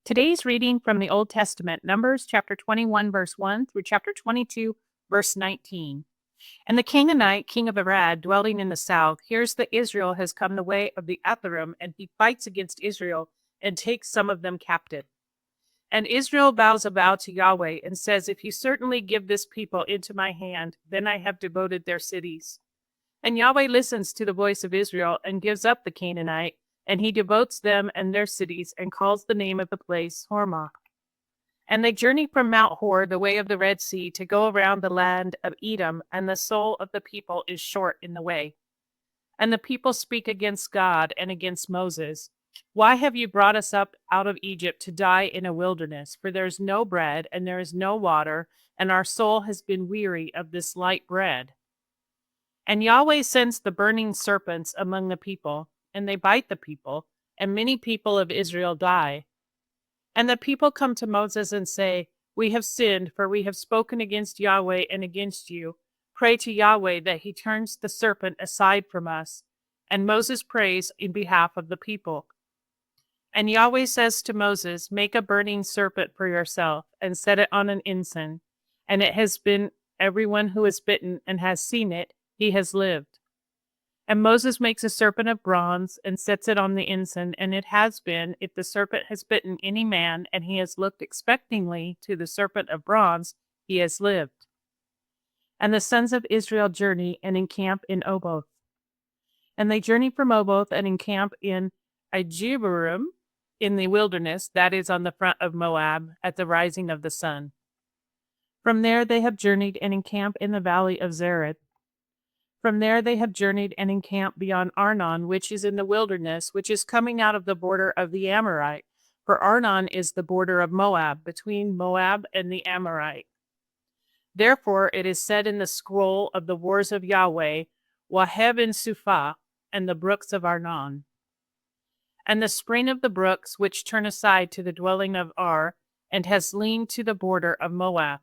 Today's reading from the Old Testament, Numbers chapter 21, verse 1 through chapter 22, verse 19. And the Canaanite, king of Arad, dwelling in the south, hears that Israel has come the way of the Atharim, and he fights against Israel and takes some of them captive. And Israel vows a vow to Yahweh and says, if you certainly give this people into my hand, then I have devoted their cities. And Yahweh listens to the voice of Israel and gives up the Canaanite, and he devotes them and their cities and calls the name of the place Hormah. And they journey from Mount Hor, the way of the Red Sea, to go around the land of Edom, and the soul of the people is short in the way. And the people speak against God and against Moses. Why have you brought us up out of Egypt to die in a wilderness? For there is no bread, and there is no water, and our soul has been weary of this light bread. And Yahweh sends the burning serpents among the people, and they bite the people, and many people of Israel die. And the people come to Moses and say, we have sinned, for we have spoken against Yahweh and against you. Pray to Yahweh that he turns the serpent aside from us. And Moses prays in behalf of the people. And Yahweh says to Moses, make a burning serpent for yourself, and set it on an ensign. And it has been everyone who is bitten and has seen it, he has lived. And Moses makes a serpent of bronze and sets it on the ensign, and it has been, if the serpent has bitten any man, and he has looked expectingly to the serpent of bronze, he has lived. And the sons of Israel journey and encamp in Oboth. And they journey from Oboth and encamp in Ijeburim in the wilderness, that is on the front of Moab, at the rising of the sun. From there they have journeyed and encamp in the valley of Zered. From there they have journeyed and encamped beyond Arnon, which is in the wilderness, which is coming out of the border of the Amorite. For Arnon is the border of Moab, between Moab and the Amorite. Therefore it is said in the scroll of the wars of Yahweh, Waheb and Suphah, and the brooks of Arnon. And the spring of the brooks, which turn aside to the dwelling of Ar, and has leaned to the border of Moab.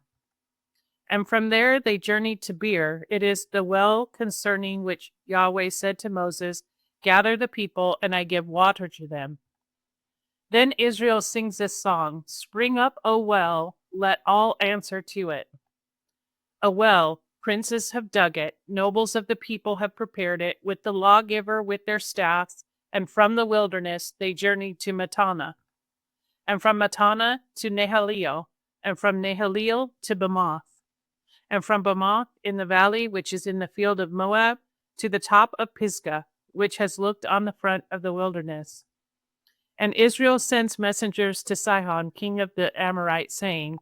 And from there they journeyed to Beer. It is the well concerning which Yahweh said to Moses, gather the people, and I give water to them. Then Israel sings this song, spring up, O well, let all answer to it. A well, princes have dug it, nobles of the people have prepared it, with the lawgiver with their staffs, and from the wilderness they journeyed to Mattanah, and from Mattanah to Nahaliel, and from Nahaliel to Bamoth. And from Bamoth in the valley which is in the field of Moab to the top of Pisgah, which has looked on the front of the wilderness. And Israel sends messengers to Sihon, king of the Amorites, saying,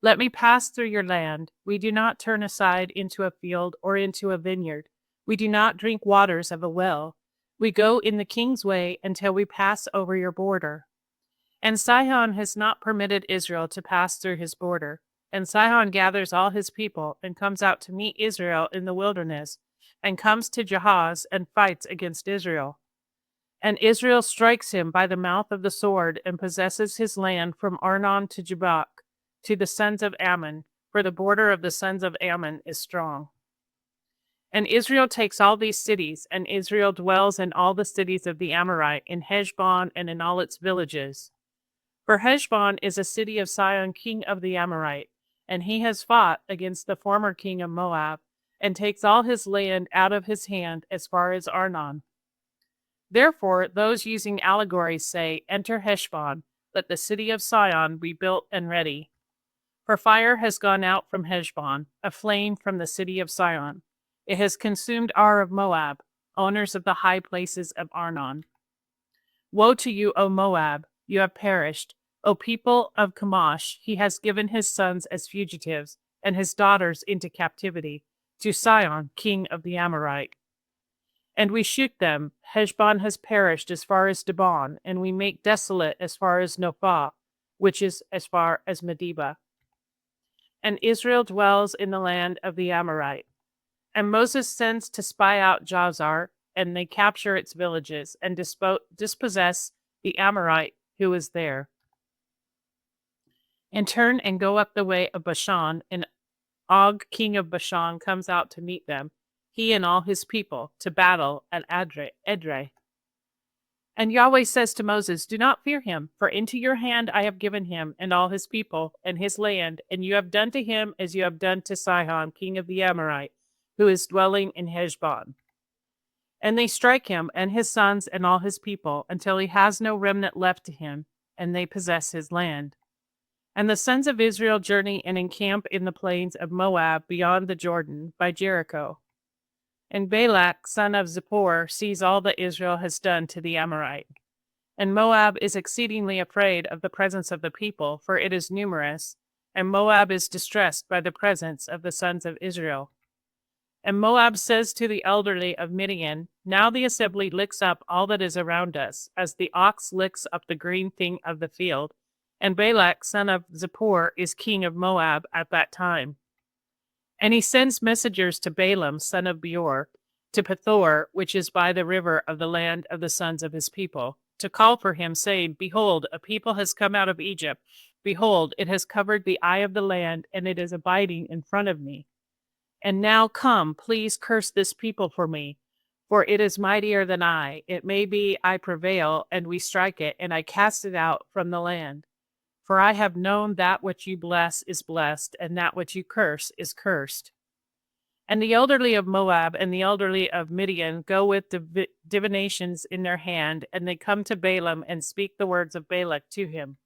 let me pass through your land. We do not turn aside into a field or into a vineyard. We do not drink waters of a well. We go in the king's way until we pass over your border. And Sihon has not permitted Israel to pass through his border. And Sihon gathers all his people and comes out to meet Israel in the wilderness, and comes to Jahaz and fights against Israel. And Israel strikes him by the mouth of the sword and possesses his land from Arnon to Jabbok, to the sons of Ammon, for the border of the sons of Ammon is strong. And Israel takes all these cities, and Israel dwells in all the cities of the Amorite, in Heshbon and in all its villages. For Heshbon is a city of Sihon, king of the Amorite, and he has fought against the former king of Moab, and takes all his land out of his hand as far as Arnon. Therefore, those using allegories say, enter Heshbon, let the city of Sihon be built and ready. For fire has gone out from Heshbon, a flame from the city of Sihon. It has consumed Ar of Moab, owners of the high places of Arnon. Woe to you, O Moab! You have perished. O people of Chemosh, he has given his sons as fugitives, and his daughters into captivity, to Sihon, king of the Amorite. And we shoot them. Heshbon has perished as far as Dibon, and we make desolate as far as Nophah, which is as far as Medeba. And Israel dwells in the land of the Amorite. And Moses sends to spy out Jazer, and they capture its villages, and dispossess the Amorite who is there. And turn and go up the way of Bashan, and Og, king of Bashan, comes out to meet them, he and all his people, to battle at Edrei. And Yahweh says to Moses, "Do not fear him, for into your hand I have given him and all his people and his land, and you have done to him as you have done to Sihon, king of the Amorite, who is dwelling in Heshbon." And they strike him and his sons and all his people until he has no remnant left to him, and they possess his land. And the sons of Israel journey and encamp in the plains of Moab beyond the Jordan by Jericho. And Balak, son of Zippor, sees all that Israel has done to the Amorite. And Moab is exceedingly afraid of the presence of the people, for it is numerous, and Moab is distressed by the presence of the sons of Israel. And Moab says to the elderly of Midian, "Now the assembly licks up all that is around us, as the ox licks up the green thing of the field." And Balak, son of Zippor, is king of Moab at that time. And he sends messengers to Balaam, son of Beor, to Pethor, which is by the river of the land of the sons of his people, to call for him, saying, "Behold, a people has come out of Egypt. Behold, it has covered the eye of the land, and it is abiding in front of me. And now come, please curse this people for me, for it is mightier than I. It may be I prevail, and we strike it, and I cast it out from the land. For I have known that which you bless is blessed, and that which you curse is cursed." And the elderly of Moab and the elderly of Midian go with divinations in their hand, and they come to Balaam and speak the words of Balak to him.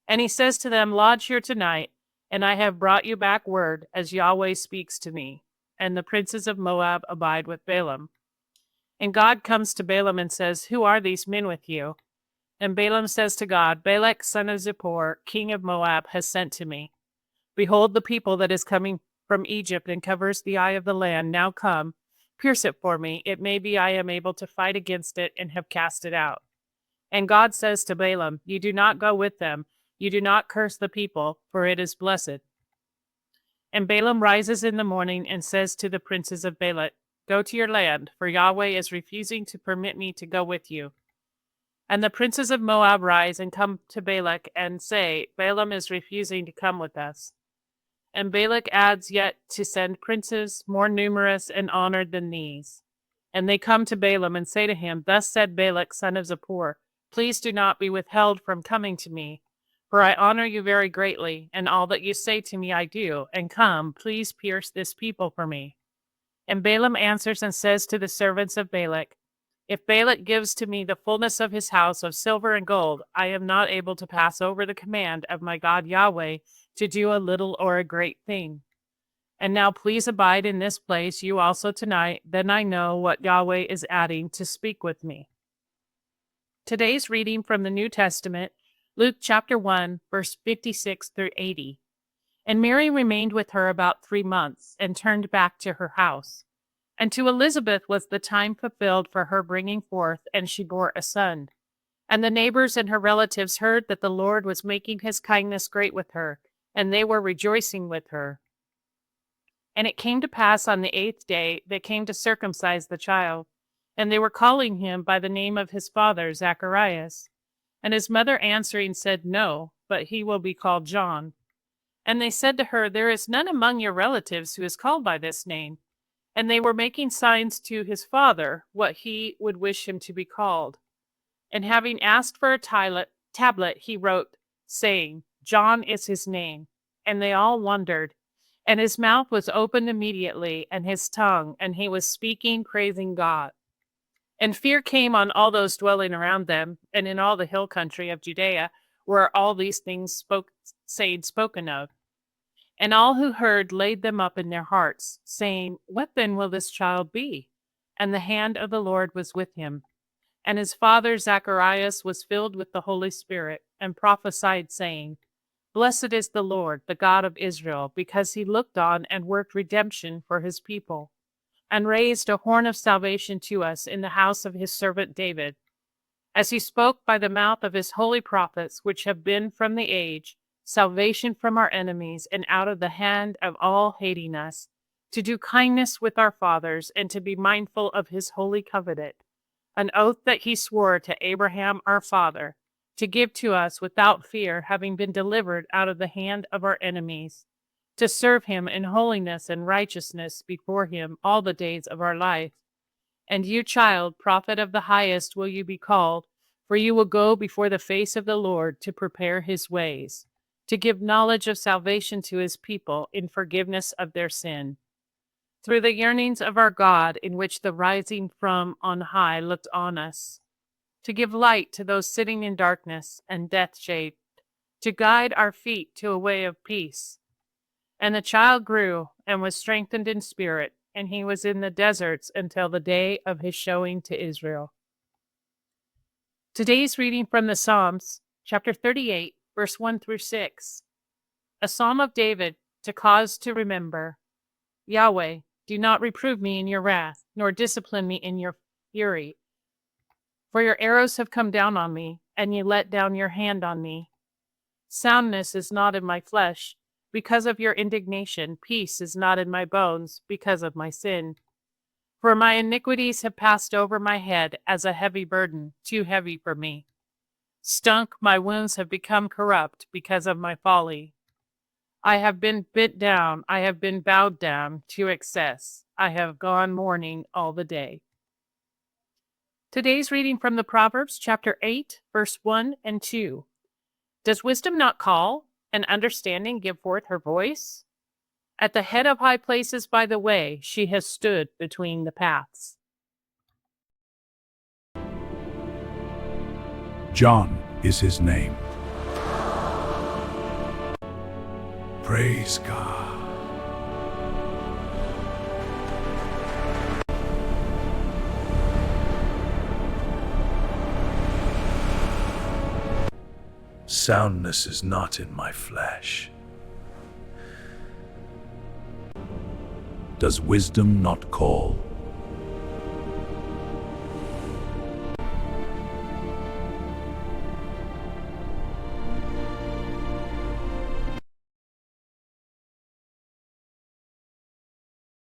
And he says to them, "Lodge here tonight, and I have brought you back word, as Yahweh speaks to me." And the princes of Moab abide with Balaam. And God comes to Balaam and says, "Who are these men with you?" And Balaam says to God, "Balak, son of Zippor, king of Moab, has sent to me. Behold, the people that is coming from Egypt and covers the eye of the land. Now come, pierce it for me. It may be I am able to fight against it and have cast it out." And God says to Balaam, "You do not go with them. You do not curse the people, for it is blessed." And Balaam rises in the morning and says to the princes of Balak, "Go to your land, for Yahweh is refusing to permit me to go with you." And the princes of Moab rise and come to Balak and say, "Balaam is refusing to come with us." And Balak adds yet to send princes more numerous and honored than these. And they come to Balaam and say to him, "Thus said Balak, son of Zippor, please do not be withheld from coming to me, for I honor you very greatly, and all that you say to me I do. And come, please pierce this people for me." And Balaam answers and says to the servants of Balak, "If Balak gives to me the fullness of his house of silver and gold, I am not able to pass over the command of my God Yahweh to do a little or a great thing. And now please abide in this place, you also tonight, then I know what Yahweh is adding to speak with me." Today's reading from the New Testament, Luke chapter 1, verse 56 through 80. And Mary remained with her about 3 months, and turned back to her house. And to Elizabeth was the time fulfilled for her bringing forth, and she bore a son. And the neighbors and her relatives heard that the Lord was making his kindness great with her, and they were rejoicing with her. And it came to pass on the 8th day, they came to circumcise the child, and they were calling him by the name of his father, Zacharias. And his mother answering said, "No, but he will be called John." And they said to her, "There is none among your relatives who is called by this name." And they were making signs to his father what he would wish him to be called. And having asked for a tablet, he wrote, saying, "John is his name." And they all wondered. And his mouth was opened immediately, and his tongue, and he was speaking, praising God. And fear came on all those dwelling around them, and in all the hill country of Judea, where all these things spoken of. And all who heard laid them up in their hearts, saying, "What then will this child be?" And the hand of the Lord was with him. And his father Zacharias was filled with the Holy Spirit, and prophesied, saying, "Blessed is the Lord, the God of Israel, because he looked on and worked redemption for his people, and raised a horn of salvation to us in the house of his servant David, as he spoke by the mouth of his holy prophets, which have been from the age, salvation from our enemies, and out of the hand of all hating us, to do kindness with our fathers, and to be mindful of his holy covenant, an oath that he swore to Abraham our father, to give to us without fear, having been delivered out of the hand of our enemies, to serve him in holiness and righteousness before him all the days of our life. And you, child, prophet of the highest will you be called, For you will go before the face of the Lord to prepare his ways, to give knowledge of salvation to his people in forgiveness of their sin. Through the yearnings of our God, in which the rising from on high looked on us, to give light to those sitting in darkness and death shade, to guide our feet to a way of peace. And the child grew and was strengthened in spirit, and he was in the deserts until the day of his showing to Israel. Today's reading from the Psalms, chapter 38, verse 1 through 6. A psalm of David to cause to remember. Yahweh, do not reprove me in your wrath, nor discipline me in your fury. For your arrows have come down on me, and you let down your hand on me. Soundness is not in my flesh, because of your indignation. Peace is not in my bones, because of my sin. For my iniquities have passed over my head as a heavy burden, too heavy for me. Stunk, my wounds have become corrupt because of my folly. I have been bit down, I have been bowed down to excess. I have gone mourning all the day. Today's reading from the Proverbs, chapter 8, verse 1 and 2. Does wisdom not call, and understanding give forth her voice? At the head of high places by the way, she has stood between the paths. John is his name. Praise God. Soundness is not in my flesh. Does wisdom not call,